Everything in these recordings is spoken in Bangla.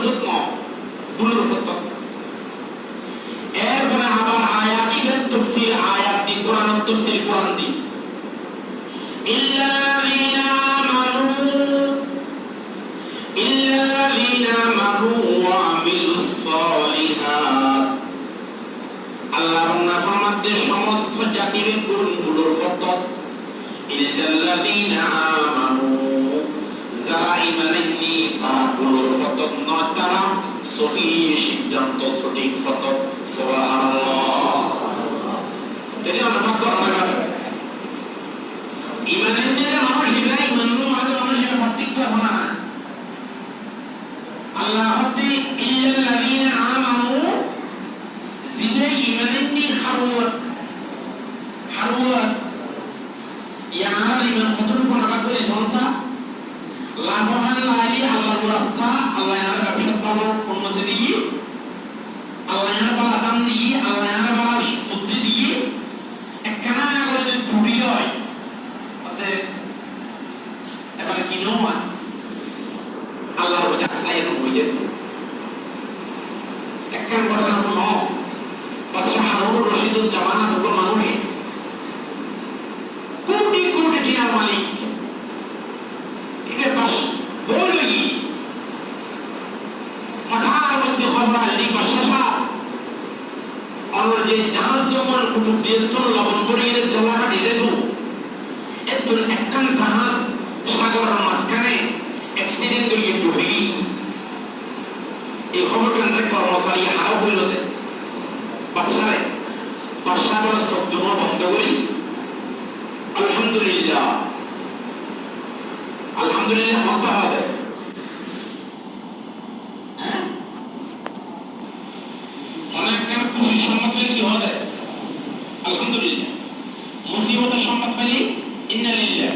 যত্ন দুলুর ফত এরপরে আবার আয়াত ইবেন তাফসীর আয়াত দি কোরআন তাফসীর কোরআন দি ইল্লাযীনা আমানু ওয়া আমিলুস সালিহাত আল্লাহর নাফরমানদের সমস্ত জাতির গুণগুলোর ফত ইল্লাযীনা আমানু যারা ঈমান আননি তারা গুলোর ফত নয় তারা সহিহ সিদ্ধান্ত সঠিক ফত সুবহানাল্লাহ যদি আমরা করব ঈমান আনলে মানুষ ঈমান নয় মানুষ সঠিক কথা না আল্লাহ হতে ইল্লাযীনা আমানু জিদে ঈমান আননি হারওয়াত ইয়ার ঈমান কতটুকু না করে সংসার লাভবান লাইলি আল্লাহর রাস্তা আল্লাহ ইয়ার ব্যবসা পাবো উন্নতি দিয়ে আল্লাহ ইয়ার বালা দান দিয়ে আল্লাহ ইয়ার বালা বুদ্ধি দিয়ে একখানা করে যদি ত্রুটি হয় তাতে এবার কি নয় আল্লাহর কাছে আইন হয়ে যেত একখান ঘটনা হলো বাদশাহ হারুন রশিদুল জামানা দুটো মানুষ কোটি কোটি টাকার মালিক যে জাহাজ জমান কুতুব দিয়ে তোর লবণ করে এর জলাটা ঢেলে দু এত একখান জাহাজ সাগরের মাঝখানে অ্যাক্সিডেন্ট করে ডুবে গেল এই খবরটা দেখ কর্মচারী হারাও হইল বাদশারে বাদশাহ বলে শব্দ বন্ধ করি আলহামদুলিল্লাহ আলহামদুলিল্লাহ মত হবে আলহামদুলিল্লাহ মুসিবতের সম্মত হলি ইন্না লিল্লাহ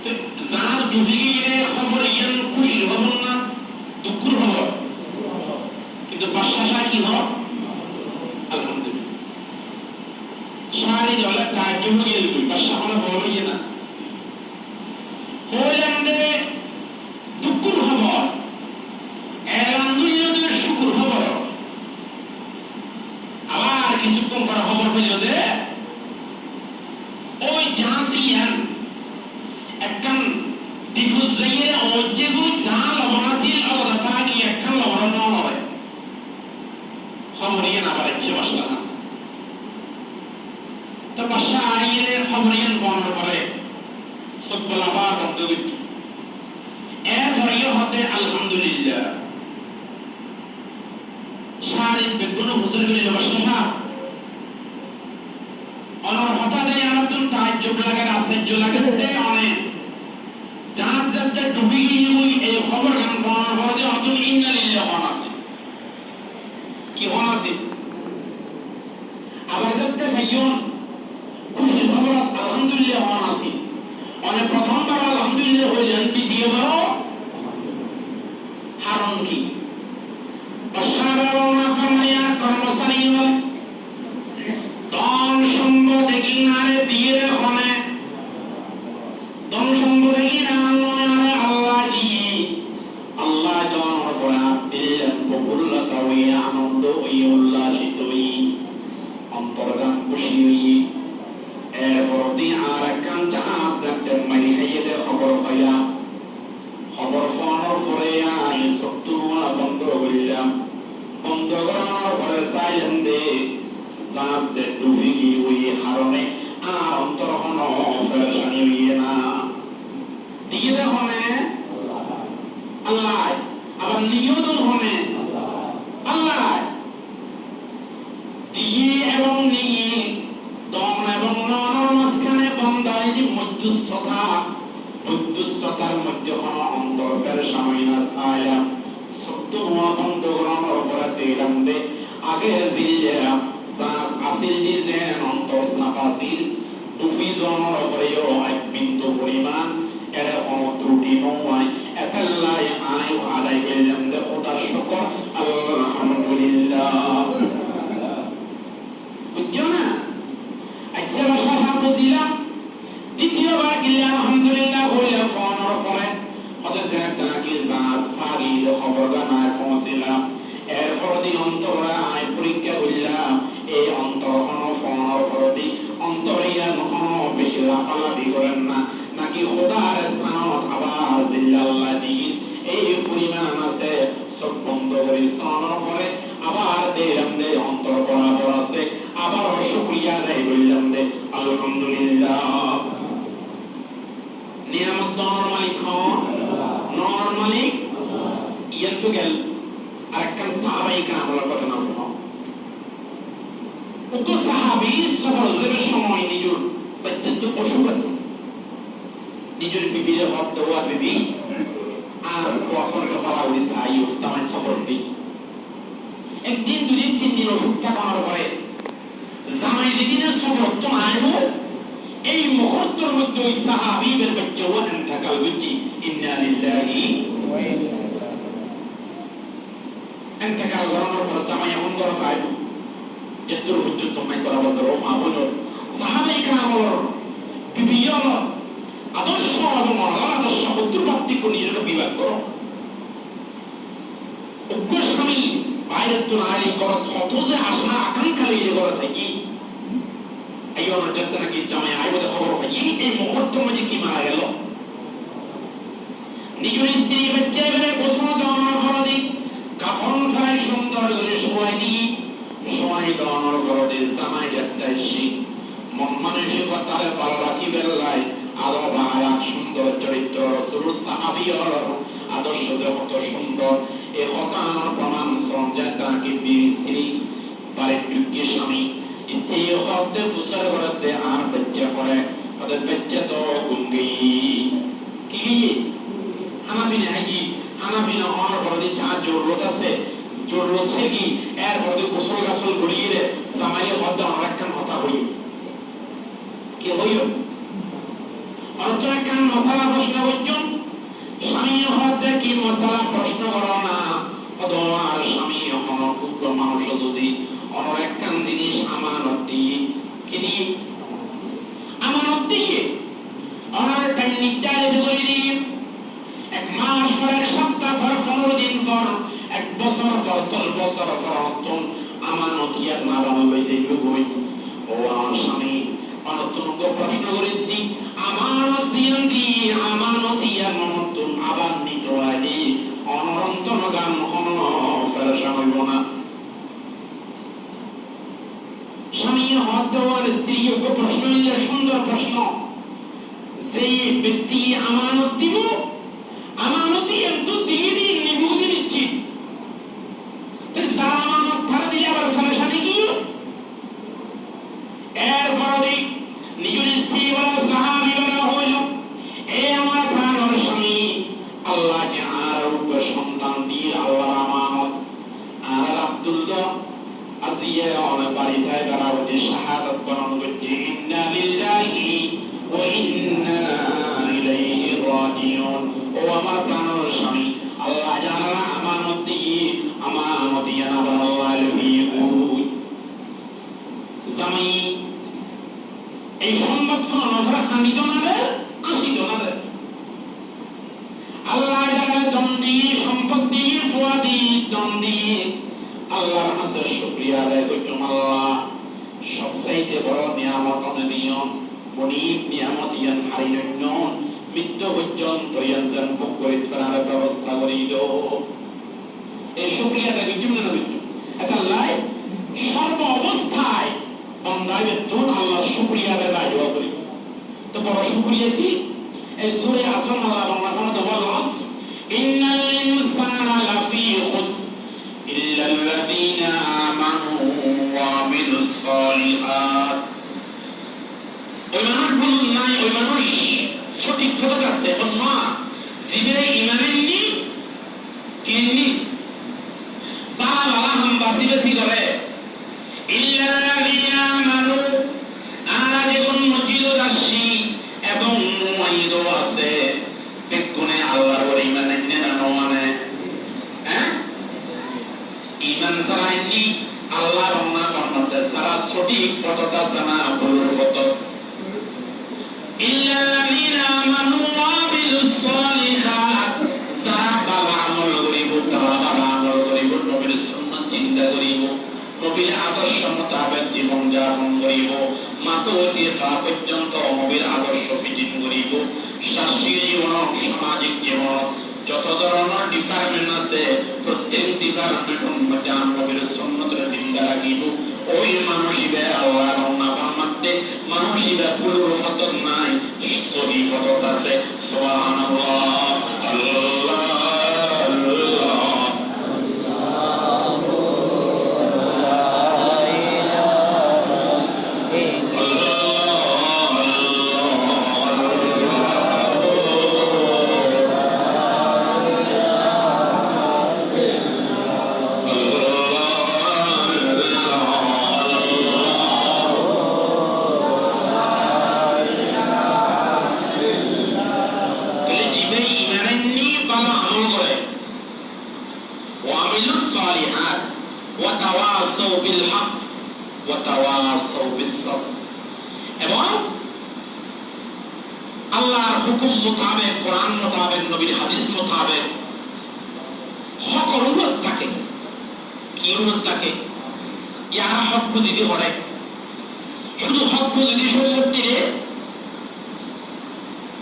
তো জাহাজ ডুবে গেলে খবর ইয়ান খুশি হব না দুঃখর খবর কিন্তু বাদশাহ কি হল আলহামদুলিল্লাহ সারি জলে তাজ্জুব হয়ে গেল বাদশাহ বলে বড় ইয়ে না হইলাম দে দুঃখর খবর আলহামদুলিল্লাহ শুকর খবর আবার কিছুক্ষণ পর খবর পেল যে ওই জাহাজিয়ান একখান ডিফুজ জায়গায় ওজেগু জাল লবণাসিল আলাদা পানি একখান লবণ নয় খবরিয়ান আবার ইচ্ছে বাসলা না তো বাদশাহ আইলে খবরিয়ান বর্ণনা করে সকল আবার বন্ধ করত এরপরে হতে আলহামদুলিল্লাহ সারিন বেগুন হুজুর বলে বাদশাহ অনর হঠাৎ এই আনন্দন তাজ্জুব লাগে আশ্চর্য লাগে অনেক জাহাজ যাতে ডুবে গিয়ে এই খবর গান বর্ণনা করে যে অতুল ইন্না লিল্লাহ ওয়া আছে কি হন আছে আবার যাতে ভাইয়ন খুশি খবর আলহামদুলিল্লাহ ওয়া আছে অনেক প্রথমবার আলহামদুলিল্লাহ হইলেন দ্বিতীয়বার হারুন কি দ্বিতীয়বার গিয়ে আলহামদুলিল্লাহ হইলে ফোনের পরে হযরত জানাকি জাহাজ পার নিয়ামত দেওয়ার মালিক নওয়ার মালিক ইয়ান্তু গেল আরেকখান সাহাবাই কামলার কথা না শোনো উক্ত সাহাবী সফরের সময় নিজের ব্যক্তিত্ব অসুখ আছে নিজের বিবির হক দেওয়া বিবি আর পছন্দের করা হয়েছে আয়ু তামাই সফর দিই একদিন দুদিন তিন দিন অসুখ থাকার পরে জামাই যেদিনের সফর তো আইব এই মুহূর্তের মধ্যে ওই সাহাবীদের বাচ্চা ওয়ান থাকা বুঝি ইন্না লিল্লাহি ওয়া ইন্না এন্টাকাল গরমের পর জামাই এমন গরম আইব যেদূর পর্যন্ত মাই করা বলতো মা বলো সাহাবাই কামল বিবি হলো আদর্শ এবং আদর্শ উত্তরপ্রাপ্তিক নিজেকে বিভাগ করো উগ্র স্বামী বাইরের তো নারী করত হত যে আশা আকাঙ্ক্ষা লিয়ে করে থাকি এই অনুযায়ী নাকি জামাই আইবতে খবর পাই এই মুহূর্তের মধ্যে কি মারা গেল নিজের স্ত্রী বাচ্চা এবারে গোসল দেওয়ানোর খরচে কাফন ফেলাই সুন্দর করে সময় দেওয়ানোর খরচে জামাই একটা মন মানসিকতারে ভালো রাখি বেলায় আলো বাংলা সুন্দর চরিত্র রসুল সাহাবী হলো আদর্শ কত সুন্দর এ হতানোর প্রমাণ সঞ্জয় তাকে বীর স্ত্রী পারিযোগ্য স্বামী স্ত্রী হতে ফুসর করতে আর বাচ্চা করে ওদের বাচ্চা তো গুঙ্গি কি হানাফিনা কি হানাফিনা অনার পরে যা জরুরত আছে জরুরত সে কি এর পরে গোসল গাসল করিয়ে জামাই হতে অনেকক্ষণ হতা হই কি হইও অর্থাৎ মশালা প্রশ্ন করছেন স্বামী হতে কি মশালা প্রশ্ন করো না অদমার স্বামী হন ক্ষুদ্র মানুষ যদি অনর একখান জিনিস আমানত দিয়ে কি দিয়ে আমানত দিয়ে অনর টাইম নির্ধারিত করে দিয়ে এক মাস পর এক সপ্তাহ পর 15 দিন পর এক বছর পর 10 বছর পর অন্তন আমানত ইয়ার না বানাবে যে গই ও আমার স্বামী অনন্তনক প্রশ্ন করে দি আমানত জিয়ান দি আমানত ইয়া মনতুন আবার নিত আদি অনন্তন গান হন ফেরশা হইব না স্বামী হত দেওয়ার স্ত্রী প্রশ্ন নিলে সুন্দর প্রশ্ন যে ব্যক্তি আমানত দিব আমানত এত দিয়ে দিন নিবুদি নিচ্ছি যারা আমানত ছাড়া দিলে আবার ফেরশা কি এরপরে নিজের স্ত্রী বলা সাহাবী বলা হইল এ আমার প্রাণের স্বামী আল্লাহ যে আর সন্তান দিয়ে আল্লাহর আমানত আর আব্দুল্লাহ আজিয়া অনেক বাড়িতে বেড়া হচ্ছে শাহাদাত বরণ করছে ইন্না লিল্লাহি ওয়া ইন্না ইলাইহি রাজিউন ও আমার প্রাণের স্বামী আল্লাহ যারা আমানত দিয়ে আমানত ইয়ানা আল্লাহ লহিহু জামাই এই সংবাদ শোনানোর পর আমি জানাবে আসি জানাবে আল্লাহ যারা দম দিয়ে সম্পদ দিয়ে ফুয়া দিয়ে দম দিয়ে আল্লাহর কাছে শুকরিয়া আদায় করতাম আল্লাহ সবচাইতে বড় নিয়ামত দিও মনিব নিয়ামত ইয়ান হারিনন্য মৃত্যু পর্যন্ত ইয়ান যেন ভোগ করে থাকার ব্যবস্থা করে দাও এই শুকরিয়া আদায় করতাম না করতাম এটা লাই সর্ব অবস্থায় বান্দায় তো আল্লাহর শুকরিয়া আদায় দোয়া করি তো বড় শুকরিয়া কি এই সূরা আসর আল্লাহ বাংলা কোন বল আসর ইন্নাল ইনসানা লাফি খুসর ইল্লাল্লাযীনা আমানু ওয়া আমিলুস সালিহাত ওই মানুষ বলুন নাই ওই মানুষ সঠিক পথে আছে না জিবে ঈমানেননি কিননি বাবা হাম বাসি করে ইল্লাল্লাযীনা আমানু আরা যেমন মসজিদে আসি এবং মুআইদও আছে বেগুনে আল্লাহর ওপর ঈমান আননে না মানে ঈমান সারাইনি আল্লাহর রহমত করতে সারা সঠিক পথটা জানা ভুল পথ ইল্লাল্লাযীনা আমানু ওয়া আমিলুস সালিহাত সাহাবাল আমল করিব তাওয়াল আমল করিব নবীর সুন্নাত চিন্তা করিব নবীর আদর্শ মোতাবেক জীবন যাপন করিব মাতোতি খা পর্যন্ত নবীর আদর্শ ফিটিং করিব শাস্ত্রীয় জীবন সামাজিক জীবন যত ধরনের ডিপার্টমেন্ট আছে প্রত্যেক ডিপার্টমেন্ট মধ্যে নবীর সুন্নতের দিনটা রাখিব ওই মানুষই আল্লাহর নাম মধ্যে মানুষেরা পুরো ফতন নাই সহি ফতন আছে সুবহানাল্লাহ আল্লাহ আল্লাহর হুকুম মোতাবেক কোরআন মোতাবেক নবীর হাদিস মোতাবেক হক অনুরোধ থাকে কি অনুরোধ থাকে ইয়ারা হক বুঝিতে পারে শুধু হক বুঝিতে সম্পত্তিরে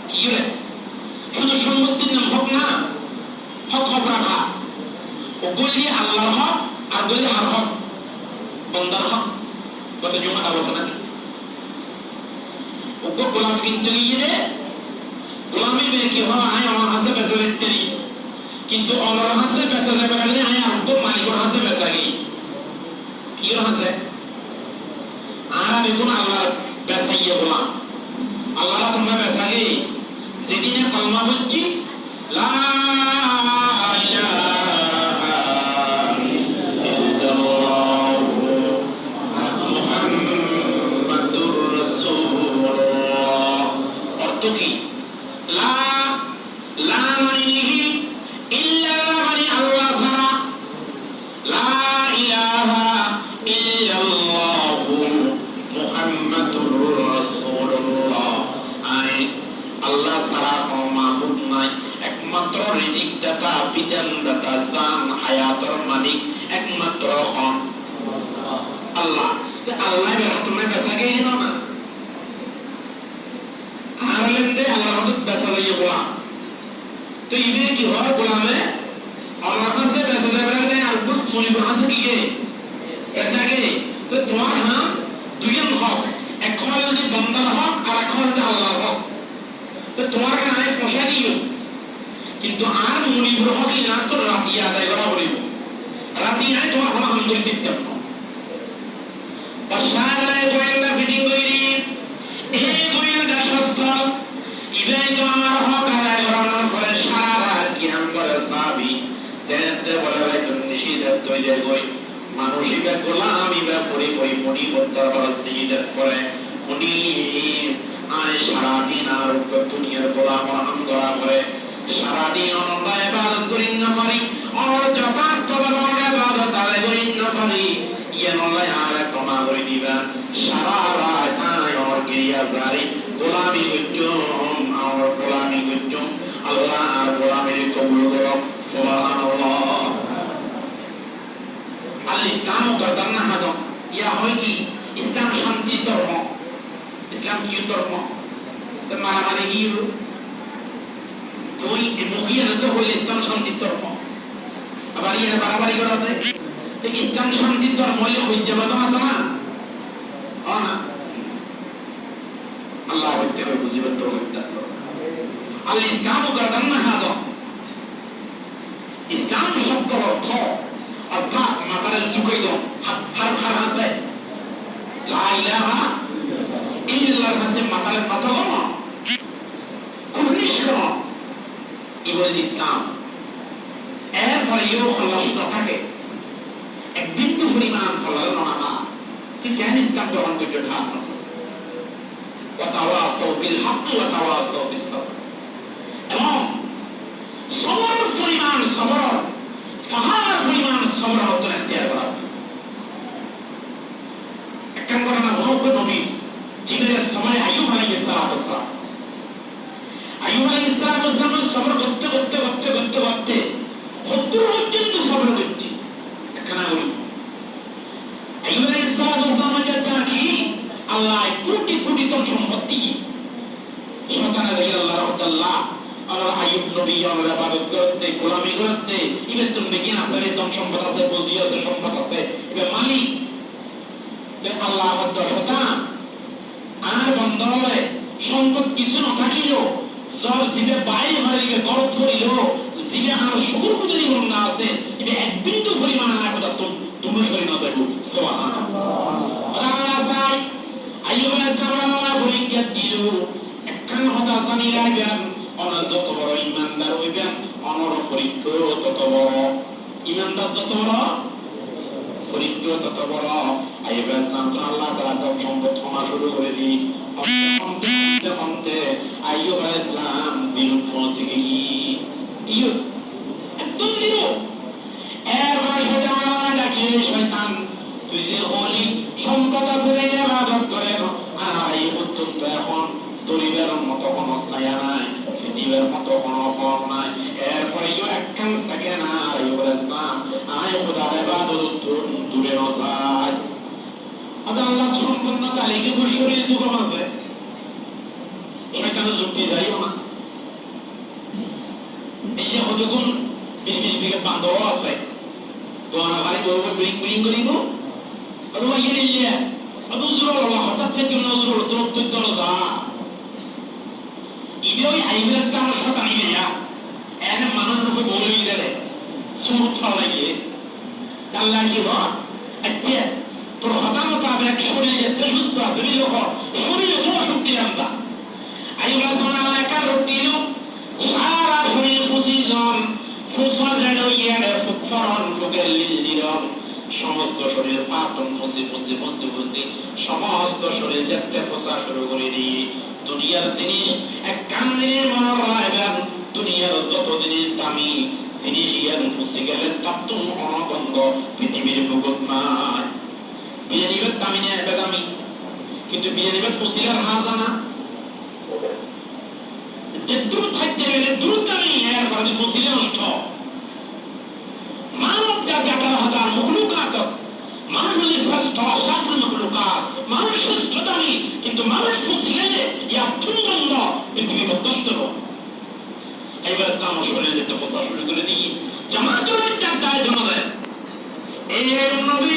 কি রে শুধু সম্পত্তির নাম হক না হক হক রাখা ও গলি আল্লাহর হক আর গলি আর হক বন্দার হক কত জমা আলোচনা কি ও গোলাম কিনতে গিয়ে গোলামি বে কি হয় আয় আমার হাসে বেচা দেখতে কিন্তু আমার হাসে বেচা যাবে না আয় আর গো মালিকের হাসে বেচা গই কি হাসে আর আমি কোন আল্লাহর বেচাইয়ে গোলাম আল্লাহর তোমরা বেচা গই যেদিনে কলমা বলছি লা কিন্তু আর মনিবর হকি না তো রাতি আদায় করা বলিব রাতি আয় তোমার হলো হামদুল দিতে বর্ষায় গোয়েন্দা ফিটিং কইরি এই গোয়েন্দা শাস্ত্র ইবেই তোমার হক আদায় করানোর ফলে সারা রাত জ্ঞান করে সাবি দেখতে বলে ভাই তুমি নিষিদ্ধ হয়ে গই মানুষই বে গোলামি বে পড়ি পড়ি মনি বন্দর বড় সিজদা করে উনি আয় সারা দিন আর দুনিয়ার গোলাম আনন্দ করা করে সারাদিন অনন্ত ইবাদত করি না পারি আর যথার্থ ইবাদত আদায় করি না পারি ইয়ান আল্লাহ আর ক্ষমা করে দিবেন সারা রাত আর গিয়া জারি গোলামি করছুম আর গোলামি করছুম আল্লাহ আর গোলামির কবুল করো সুবহানাল্লাহ আল ইসলাম গর্দান না হাদ ইয়া হয় কি ইসলাম শান্তি ধর্ম ইসলাম কি ধর্ম তো মারামারি কি তুই মুখিয়ে না তো হইলে ইসলাম শান্তির ধর্ম আবার ইয়ে বাড়াবাড়ি করাতে তো ইসলাম শান্তির ধর্ম হইলে ওই জামাত আছে না না আল্লাহ হইতে বুঝিবেন তো হইতে আল ইসলাম গর্দান না হাদ ইসলাম শব্দ অর্থ অর্থাৎ মাতারে ঝুঁকাই দাও হার হার আছে লা ইলাহা ইল্লাল্লাহ কাছে মাতারে মাথা গমা খুব নিষ্ক্রিয় ইবল ইসলাম এর ফলেও খলাসতা থাকে একদিন তো পরিমাণ ফলাল না কি কেন ইসলাম গ্রহণ করতে ঠাক ওয়াতাওয়াসাউ বিল হক ওয়াতাওয়াসাউ বিস সবর এবং সবর পরিমাণ সবর ফাহার পরিমাণ সবর মতো ইখতিয়ার করা একটা ঘটনা হলো নবী জীবনের সময় আইয়ুব আলাইহিস সালাম আইয়ুব আলাইহিস সালাম সবর করতে করতে করতে করতে করতে 70 পর্যন্ত সবর করতে একখানা বলি আইয়ুব আলাইহিস সালাম কি আল্লাহ কোটি কোটি তো সম্পত্তি শয়তান আল্লাহ রাহমাতুল্লাহ আমরা আইয়ুব নবী আমরা ইবাদত করতে গোলামি করতে ইবে তুমি কি আছে দম সম্পদ আছে বুঝি আছে সম্পদ আছে ইবে মালিক তে আল্লাহ শয়তান আর বন্ধ হবে সম্পদ কিছু না থাকিলেও সব জিবে বাইরে মারিকে গরত ধরিল জিবে আর শুকুর কুদরি না আছে এটা এক বিন্দু পরিমাণ না কথা তোমরা শরীর না থাকো সুবহানাল্লাহ আল্লাহ সাই আইয়ুব আলাইহিস সালাম পরীক্ষা দিল একখান হতা জানি রাখবেন অনার যত বড় ইমানদার হইবেন অনর পরীক্ষা তত বড় ইমানদার যত বড় পরীক্ষা তত বড় আইয়ুব আলাইহিস সালাম আল্লাহ তাআলা তখন সম্পদ ক্ষমা শুরু করে দি অন্তে আইয়ুব আলাইহিস সালাম জিরো পৌঁছে কি একদম জিরো এবার শয়তান ডাকে শয়তান তুই যে হলি সম্পদ আছে রে ইবাদত করে আর এই উত্তর এখন তরিবের মতো কোনো ছায়া নাই নিবের মতো কোনো ফল নাই এরপরে একখান থাকে না আইয়ুব আলাইহিস সালাম আয় খোদার ইবাদত দূরে নসাই আল্লাহ সম্পন্ন তালিকে শরীর দুঃখ আছে শয়তানের যুক্তি যাইও না এই যে হদগুণ বিবিকে বান্ধব আছে তো আমার বাড়ি বলবো বিং করিব অথবা ইয়ে নিলে অত জোর হলো হঠাৎ থেকে নজর তোর তুই দল যা ইবে ওই আইবিএসটা আমার সাথে আইবে যা এনে মানুষ রূপে বলেই দেয় সুর ছড়াইয়ে আল্লাহ কি হয় একটা তোর হঠাৎ মোতাবেক শরীর এত সুস্থ আছে লোক শরীরে তো শক্তি আনতা আইয়ুব আলাইহিস সালাম একা রুটিল সারা শরীর ফুসি জন ফুসা যেন ইয়ারে ফুকফরন ফুকেল লিলিরম সমস্ত শরীর পাতন ফুসি সমস্ত শরীর যেতে ফুসা শুরু করে দি দুনিয়ার জিনিস এক কান্দিনে মনে রাখবেন দুনিয়ার যত জিনিস দামি জিনিস ইয়ার ফুসি গেলে তাপ্তুম অনগন্ধ পৃথিবীর বুকুত নাই বিয়ে নিবেন দামি নেই বেদামি কিন্তু বিয়ে নিবেন ফুসিলার না জানা যে দূর থাকতে গেলে দূর দামি এর কারণে ফুসিলে নষ্ট মানব জাতি 18,000 মখলুকাত মানুষ শ্রেষ্ঠ সাফল মখলুকাত মানুষ শ্রেষ্ঠ দামি কিন্তু মানুষ ফুসিলে ইয়া তুমগন্ধ পৃথিবী বদ্ধস্ত এইবার ইসলাম শরীরে যেতে ফুসা শুরু করে দিই জামাতুল জান্নাত জনদের এই নবী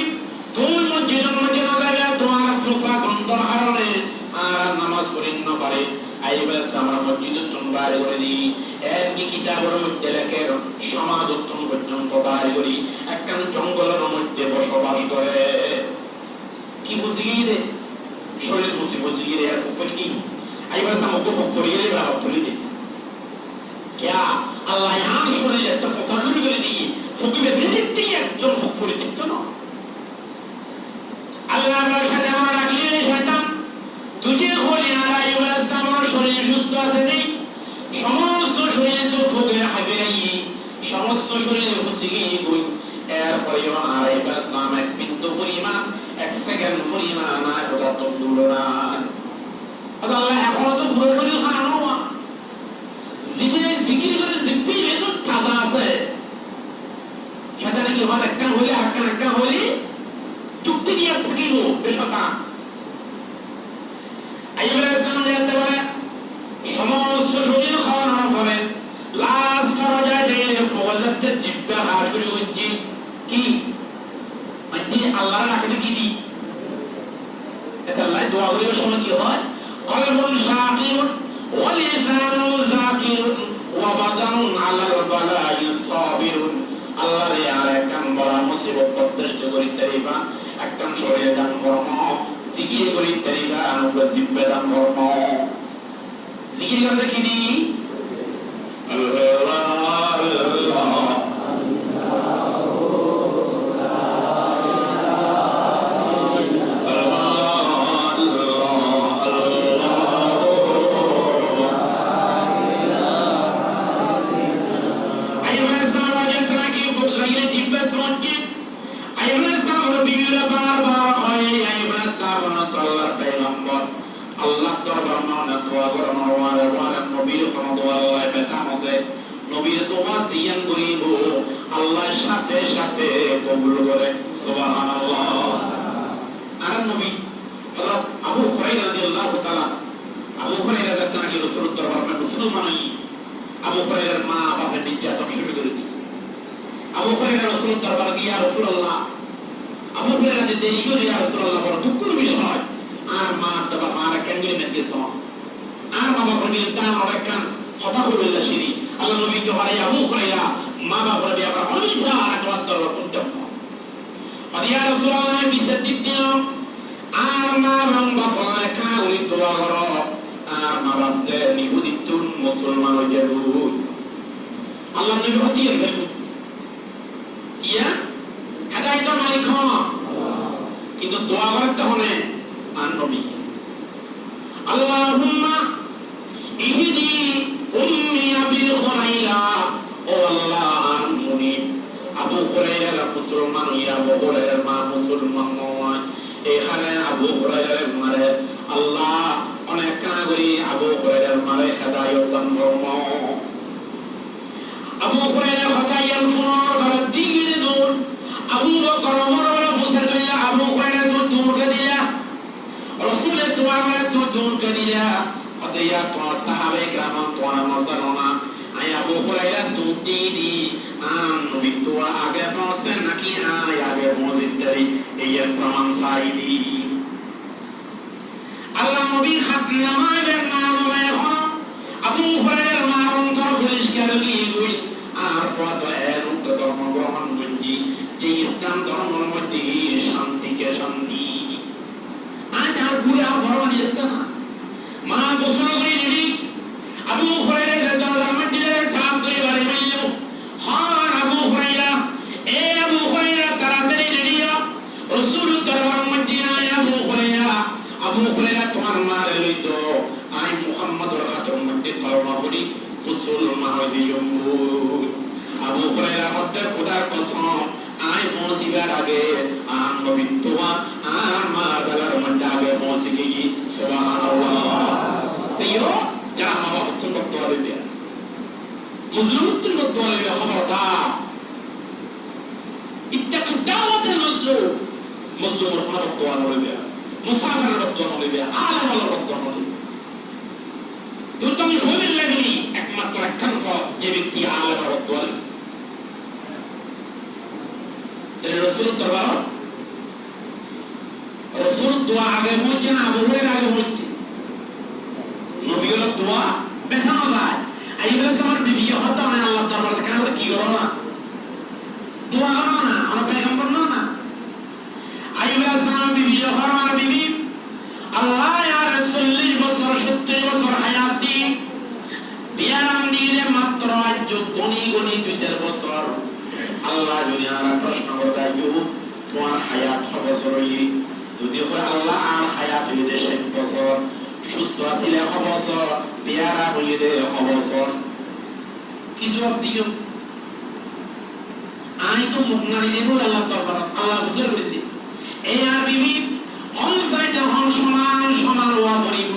তুই মসজিদের মধ্যে না যাবে তোমার ফুসা গন্ধর কারণে আর নামাজ পড়েন না পারে আইয়ুব আলাইহিস সালাম মসজিদে তুমবারে করে দি এর কি কিতাবের মধ্যে লেখে সমাজ উত্তম পর্যন্ত বাইরে করি একখান জঙ্গলের মধ্যে বসবাস করে কি বুঝি গিয়ে শরীর বুঝি গিয়ে এর উপর কি আইয়ুব আলাইহিস সালাম ওকে ফুক করে গেলে রাত তুলি দে क्या আল্লাহ ইয়ান শরীরে একটা ফুসা শুরু করে দি ফুকিবে দিতে একজন ফুক করে দিত না আল্লাহ সাথে আমরা রাখলে শয়তান তুজে হলি আর আইয়ুব আলাইহিস সালামের শরীর সুস্থ আছে নেই সমস্ত শরীরে তো ফুকে হবে সমস্ত শরীরে ফুসিয়ে গই এরপরে আর আইয়ুব আলাইহিস সালাম এক বিন্দু পরিমাণ এক সেকেন্ড পরিমাণ না কত দূর না আল্লাহ এখনো তো পুরো শরীর খানো না জিবে জিকির করে জিব্বি তো তাজা আছে সেটা কি হয় একখান হলে একখান হলে যুক্তি দিয়ে থাকিব বেশতা আইয়ুব আলাইহিস সালাম জানতে পারে সমস্ত শরীর খাওয়ানোর পরে লাস্ট পর্যায়ে যে ফওয়াজাতের জিব্বা হাসুরি গঞ্জি কি মানে আল্লাহর ডাকে কি দি এটা আল্লাহ দোয়া করার সময় কি হয় কলবুন শাকিরুন ওয়া লিসানুন যাকিরুন ওয়া বাদানুন আলাল বালাই সাবিরুন আল্লাহর আর একখান বড় মুসিবত প্রত্যাশা করিতে পারিবা একখান শরীরে দান কর্ম জিকির করিতে পারিবা অনুগ্রহ জিব্বা দান কর্ম জিকির করতে কি দি আল্লাহ আল্লাহ নবীর দোয়া জিয়ান করিব আল্লাহর সাথে সাথে কবুল করে সুবহানাল্লাহ আর নবী হযরত আবু হুরায়রা রাদিয়াল্লাহু তাআলা আবু হুরায়রা নাকি রাসূলুল্লাহ দরবারে মুসলমান আবু হুরায়রার মা বাবা নির্যাতন শুরু করে দিল আবু হুরায়রা রাসূলুল্লাহ দরবারে গিয়া রাসূলুল্লাহ আবু হুরায়রা যে দেরি করে ইয়া রাসূলুল্লাহ বড় দুঃখের বিষয় আর মা দাবা মারা কেঙ্গি মেকে সম আর বাবা কবি তার অনেকখান কথা বললে সিনি আল্লাহ নবীকে বলে আবু হুরায়রা মা বাবা রবি আবার অনিসা আর তোর করতে ইয়া রাসূলুল্লাহ বিসদিকনিয়া আর মা বাবা ফায়কা ওই দোয়া করো আর মা বাবা নিহুদিতুন মুসলমান হয়ে যাবো আল্লাহ নবী হদিয়ে গেল ইয়া হেদায়েত মালিক কিন্তু দোয়া করতে হবে আর নবী আল্লাহুম্মা ইহদি উম্মি আবি হুরায়রা ও আল্লাহ মুনি আবু হুরায়রা মুসলমান হইয়া আবু হুরায়রার মা মুসলমান নয় এখানে আবু হুরায়রার মারে আল্লাহ অনেক কানা করি আবু হুরায়রার মারে হেদায়েত দান করো আবু হুরায়রা হকাইয়াল ফুর ঘর দিগিরে দূর আবু বকর ওমর ওরা ফুসে দিয়া আবু হুরায়রা দূর কে দিয়া রাসূলের দোয়া করে দূর কে দিয়া অতয়া তো সাহাবে کرام তো নজরনা আই আবু হুরায়রা দূর দি নবী তো আগে পৌঁছে নাকি আগে মসজিদ করি এই প্রমাণ সাইদি আল্লাহ নবী খাতনামায়ের নামে হলো আবু হুরায়রা মারুন তোর পরিষ্কার গিয়ে গই আর ফত এর ধর্ম গ্রহণ করছি যে ইসলাম ধর্মের মধ্যে শান্তিকে শান্তি আজ আর ঘুরে আর ভরমানি যেত না মা গোসল করে নিবি আবু হুরায়রা ধর্মের মধ্যে ঠাপ করে বাড়ি মাইল হ্যাঁ আবু হুরায়রা এ আবু হুরায়রা তাড়াতাড়ি রেডিয়া রাসূল দরবার মধ্যে আয় আবু হুরায়রা তোমার মারে লইছো আই মুহাম্মদুর খাতম মধ্যে কলমা পড়ি মুসলমান হয়ে যাবো আবু হুরায়রা হত্যা খোদার কসম আই পৌঁছিবার আগে আর নবী তোয়া আর মার গলার মধ্যে আগে পৌঁছে গিয়ে সুবহানাল্লাহ তাইও যারা মা বাবা হত্যা করতে পারবে মুসলিমত্ব করতে পারবে খবরদার ইত্তাকু দাওয়াতুল মাজলুম মাজলুমের হক দোয়া করবে মুসাফিরের হক দোয়া করবে আলেমের হক দোয়া করবে দুর্দম শরীর লাগি একমাত্র একখান যে ব্যক্তি আলেমের হক দোয়া করবে রাসূল দরবার রাসূল দোয়া আগে হচ্ছে না আবু হুরায়রা আগে হচ্ছে নবীর দোয়া দেখানো যায় আইবা আমার বিবি হতো না আল্লাহ দরবার কেন কি করো না দোয়া করো না আমার পয়গম্বর না আইবা আমার বিবি যখন আমার বিবি আল্লাহ ইয়া রাসূল 40 বছর 70 বছর হায়াত দি বিয়াম দিলে মাত্র আজ গনি 2 বছর আল্লাহ যদি আর প্রশ্ন করতে তোমার হায়াত বছর যদি আল্লাহ আর হায়াত হইলে 60 বছর সুস্থ আছিলে বছর বিয়ারা হইলে বছর কি জবাব দিও আই তো মুখ নাড়ি দেব আল্লাহ দরবার আল্লাহ বুঝে করে দি এই আর বিবি অনসাইড যখন সমান হওয়া করিব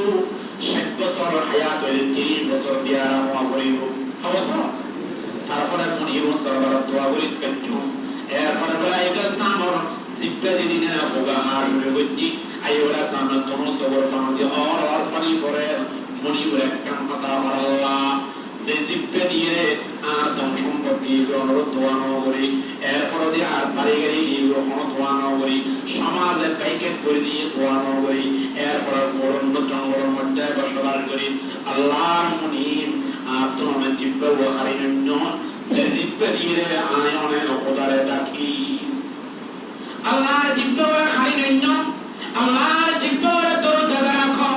60 বছর হায়াত হইলে 30 বছর বিয়ারা হওয়া করিব অবসর তারপরে মনি এবং দরবার দোয়া করি কেটু এরপরে বলা এগাস নামর জিব্বা দিনে হোগা আর রগতি আইওরা সামনে তোমরা সবর সামনে আর পানি করে মনি বলে কাম কথা আল্লাহ যে জিব্বা দিয়ে আর দম সম্পত্তি অনুরোধ দোয়া করি এরপরে দিয়ে আর বাড়ি গাড়ি কোনো দোয়া করি সমাজের প্যাকেট করে দিয়ে দোয়া করি এরপরে বরণ্য জঙ্গলের মধ্যে বসবাস করি আল্লাহর মনি আর তোমার জিব্বা ও হারিন্য যে জিব্বা দিয়ে আয়নের খোদারে ডাকি আল্লাহর জিব্বা ও হারিন্য আল্লাহর জিব্বা ও তোর দাদা রাখো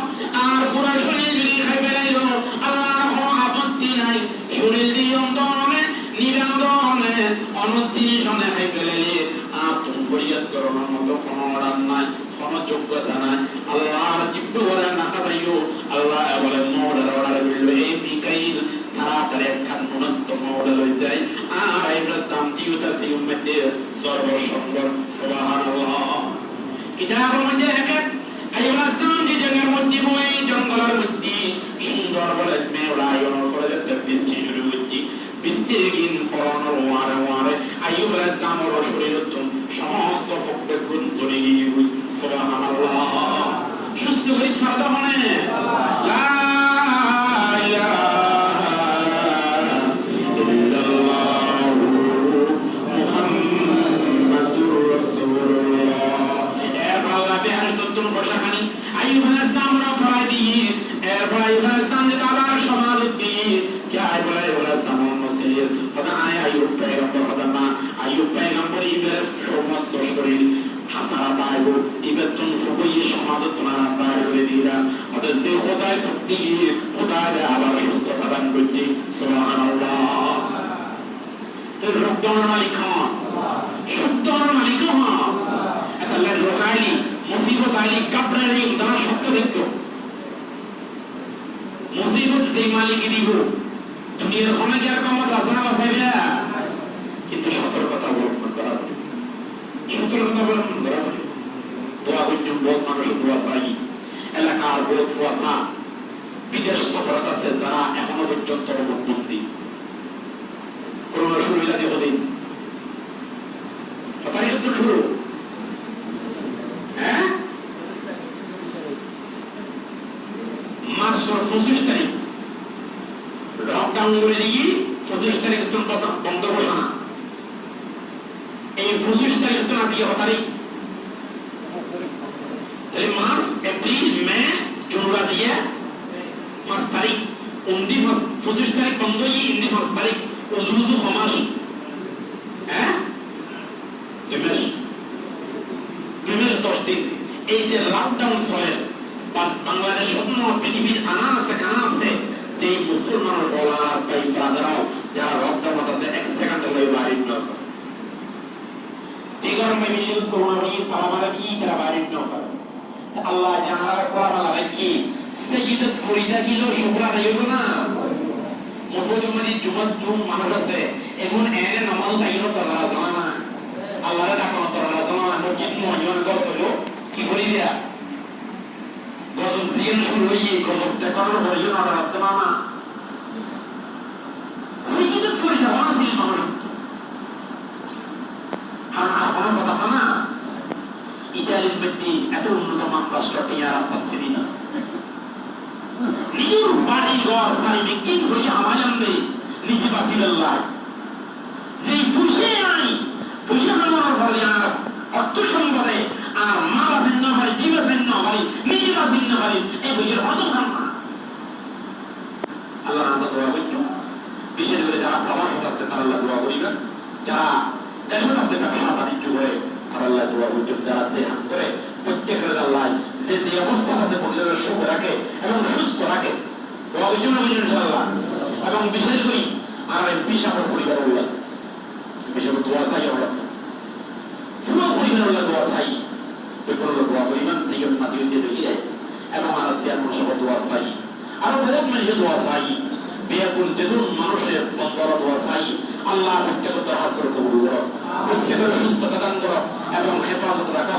আর পুরো শরীর যদি খাইবে লাইলো আল্লাহর কোনো আপত্তি নাই শরীর দিয়ে অন্তরে নিরান্দনে অনুসিশনে খাইবে লাইলে আর তুমি ফরিয়াদ করার মতো কোনো অর্ডার নাই কোনো যোগ্যতা নাই আল্লাহর জিব্বা ওরে না খাইও আল্লাহ বলে মোড়ের অর্ডার বলল এই মিকাইল তাড়াতাড়ি একখান মনত মোড়ে লই যায় আর ইব্রাহিম জিউতা সেই উম্মতের সর্বসম্বর সুবহানাল্লাহ কিতাবের মধ্যে হেকেট ইব্রাহিম যে জায়গার মধ্যে বই জঙ্গলের মধ্যে সুন্দর বলে মেওড়া আয়নের ফলে যে বৃষ্টি শুরু হচ্ছে বৃষ্টি গিন ফরানোর ওয়ারে ইব্রাহিম ওর শরীরের সমস্ত ফকবে গুণ চলে গিয়ে সুবহানাল্লাহ সুস্থ হয়ে ফায়দা মানে লা হতা আয় আইয়ুব পয়গম্বর হতা না আইয়ুব পয়গম্বর ইবের সমস্ত শরীর হাসারা দাইব ইবেতন ফুবই সমাদত না দাই করে দিরা হতা সে খোদায় শক্তি খোদায় আবার সুস্থতা দান করছে সুবহানাল্লাহ তো রব্বানা মালিক শুদ্ধর মালিক আল্লাহ রোগাইলি মুসিবত আইলি কাবরারি উদাহরণ সত্য দেখো মুসিবত সেই মালিকই দিব দুনিয়ার অনেক আর কম দাসনা বাসাইবে কিন্তু সতর্কতা অবলম্বন করা আছে সতর্কতা অবলম্বন করা হবে দোয়া করতে বহুত মানুষ দোয়া চাই এলাকার বহুত ফুয়াশা বিদেশ সফরত আছে যারা এখনো পর্যন্ত মুক্তি করোনা শুরু হইলা দিয়ে হদিন তাই তো শুরু হ্যাঁ মার্চ 25 তারিখ লকডাউন করে দিয়ে 25 তারিখ বন্ধ ঘোষণা এই 25 তারিখ তো না দিয়ে হতারি মার্চ এপ্রিল মে জুন দিয়ে 5 তারিখ 25 তারিখ বন্ধ হয়ে 5 তারিখ উজুজু সমাজ হ্যাঁ 10 দিন এই যে লকডাউন চলে বাংলাদেশ অন্য পৃথিবীর আনা আছে কানা আছে যে মুসলমানের বলার তাই ব্রাদারাও যারা লকডাউন আছে 1 সেকেন্ড হয়ে বাড়ি না দিগর মিলিয়ন করোনা হয়ে তামারা কি তারা বাড়ি না আল্লাহ যারা কোরআন লাগাইছি সাইয়্যিদাত ফরিদা কিলো শুকরা দেব না মুসলমানি জুমাত জুম মানুষ আছে এখন এনে নামাজ তাইলো তারা জানা আল্লাহর ডাকনো তারা জানা নকিন মহিমান করতো কি করি দিয়া গজব জিয়ান শুরু হয়ে গজব দেখানোর হয়ে না রাখতে মামা সাইয়্যিদাত ফরিদা ওয়াসিল মামা আমার কথা শোনা ইতালির ব্যক্তি এত উন্নত মান রাষ্ট্রটি আর আসছে না নিজের বাড়ি ঘর সারি বিকিন হয়ে আমার জানবে নিজে বাসিল্লাহ যে ফুসে আই ফুসে আমার ঘরে আর অর্থ সম্পদে আর মা বাসেন না পারি জীব বাসেন না পারি নিজে বাসেন না পারি এই বুঝে হত না আল্লাহ রাজা দোয়া করছো বিশেষ করে যারা প্রবাস আছে তারা আল্লাহ দোয়া করিবেন যারা দেশের আছে ব্যবসা বাণিজ্য করে তারা আল্লাহ দোয়া করছো যারা যে হাত করে প্রত্যেকের আল্লাহ যে যে অবস্থা আছে পরিবারের সুখ রাখে এবং সুস্থ রাখে দোয়া করছো না ইনশাআল্লাহ এবং বিশেষ করে আর এমপি সাহেবের পরিবার আল্লাহ বিশেষ দোয়া চাই আমরা পুরো পরিবার আল্লাহ দোয়া চাই বিপদ দোয়া করিবেন জীবন মাটি দিয়ে দিয়ে এবং আর সিয়ার মানুষের দোয়া চাই আরো বহুত মানুষের দোয়া চাই বিয়াকুল যেদুন মানুষের বন্দর দোয়া চাই আল্লাহ প্রত্যেকের দরখাস্ত কবুল করো প্রত্যেকের সুস্থতা দান করো এবং হেফাজত রাখো